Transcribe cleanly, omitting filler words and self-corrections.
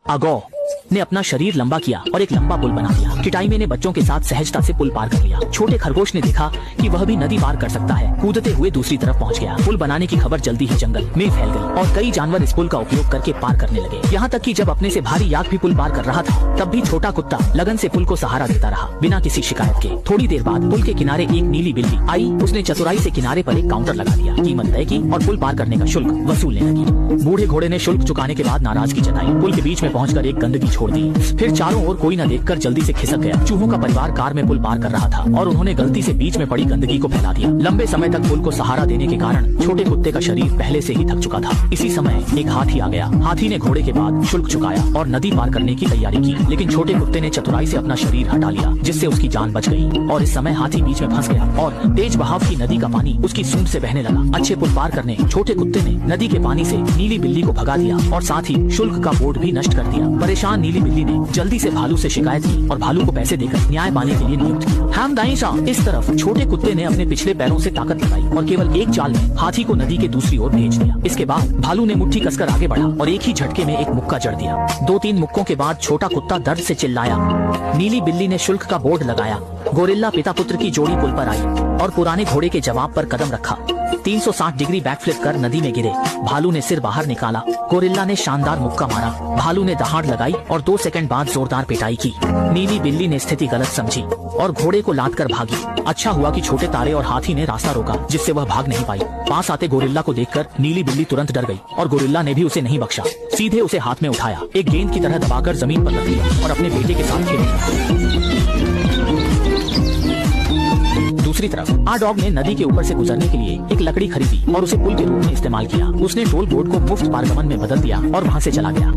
अगौ ने अपना शरीर लंबा किया और एक लंबा पुल बना दिया। किटाइमे ने बच्चों के साथ सहजता से पुल पार कर लिया। छोटे खरगोश ने देखा कि वह भी नदी पार कर सकता है। कूदते हुए दूसरी तरफ पहुंच गया। पुल बनाने की खबर जल्दी ही जंगल में फैल गई और कई जानवर इस पुल का उपयोग करके पार करने लगे। यहाँ तक कि जब अपने से भारी याक भी पुल पार कर रहा था, तब भी छोटा कुत्ता लगन से पुल को सहारा देता रहा, बिना किसी शिकायत के। थोड़ी देर बाद पुल के किनारे एक नीली बिल्ली आई। उसने चतुराई से किनारे पर एक काउंटर लगा दिया, कीमत तय की और पुल पार करने का शुल्क वसूलने लगी। बूढ़े घोड़े ने शुल्क चुकाने के बाद नाराजगी जताई। पुल के बीच में पहुंचकर एक गंदगी छोड़ दी। फिर चारों ओर कोई न देखकर जल्दी से खिसक गया। चूहों का परिवार कार में पुल पार कर रहा था और उन्होंने गलती से बीच में पड़ी गंदगी को फैला दिया। लंबे समय तक पुल को सहारा देने के कारण छोटे कुत्ते का शरीर पहले से ही थक चुका था। इसी समय एक हाथी आ गया। हाथी ने घोड़े के बाद शुल्क चुकाया और नदी पार करने की तैयारी की, लेकिन छोटे कुत्ते ने चतुराई से अपना शरीर हटा लिया, जिससे उसकी जान बच गई। और इस समय हाथी बीच में फंस गया और तेज बहाव की नदी का पानी उसकी सूंड से बहने लगा। अच्छे पुल पार करने छोटे कुत्ते ने नदी के पानी से नीली बिल्ली को भगा दिया और साथ ही शुल्क का बोर्ड भी नष्ट कर दिया। परेशान नीली बिल्ली ने जल्दी से भालू से शिकायत की और भालू को पैसे देकर न्याय पाने के लिए नियुक्त किया। हम दाईं इस तरफ छोटे कुत्ते ने अपने पिछले पैरों से ताकत लगाई और केवल एक चाल में हाथी को नदी के दूसरी ओर भेज दिया। इसके बाद भालू ने मुट्ठी कसकर आगे बढ़ा और एक ही झटके में एक मुक्का जड़ दिया। 2-3 मुक्कों के बाद छोटा कुत्ता दर्द से चिल्लाया। नीली बिल्ली ने शुल्क का बोर्ड लगाया। गोरिल्ला पिता पुत्र की जोड़ी पुल पर आई और पुराने घोड़े के जवाब पर कदम रखा। 360 डिग्री बैकफ्लिप कर नदी में गिरे। भालू ने सिर बाहर निकाला। गोरिल्ला ने शानदार मुक्का मारा। भालू ने दहाड़ लगाई और 2 सेकंड बाद जोरदार पिटाई की। नीली बिल्ली ने स्थिति गलत समझी और घोड़े को लाद कर भागी। अच्छा हुआ कि छोटे तारे और हाथी ने रास्ता रोका, जिससे वह भाग नहीं पाई। पास आते गोरिल्ला को देखकर नीली बिल्ली तुरंत डर गई और गोरिल्ला ने भी उसे नहीं बख्शा। सीधे उसे हाथ में उठाया, एक गेंद की तरह दबाकर जमीन पर रख दिया और अपने बेटे के साथ खेलने। दूसरी तरफ आडॉग ने नदी के ऊपर से गुजरने के लिए एक लकड़ी खरीदी और उसे पुल के रूप में इस्तेमाल किया। उसने टोल बोर्ड को मुफ्त पारगमन में बदल दिया और वहाँ से चला गया।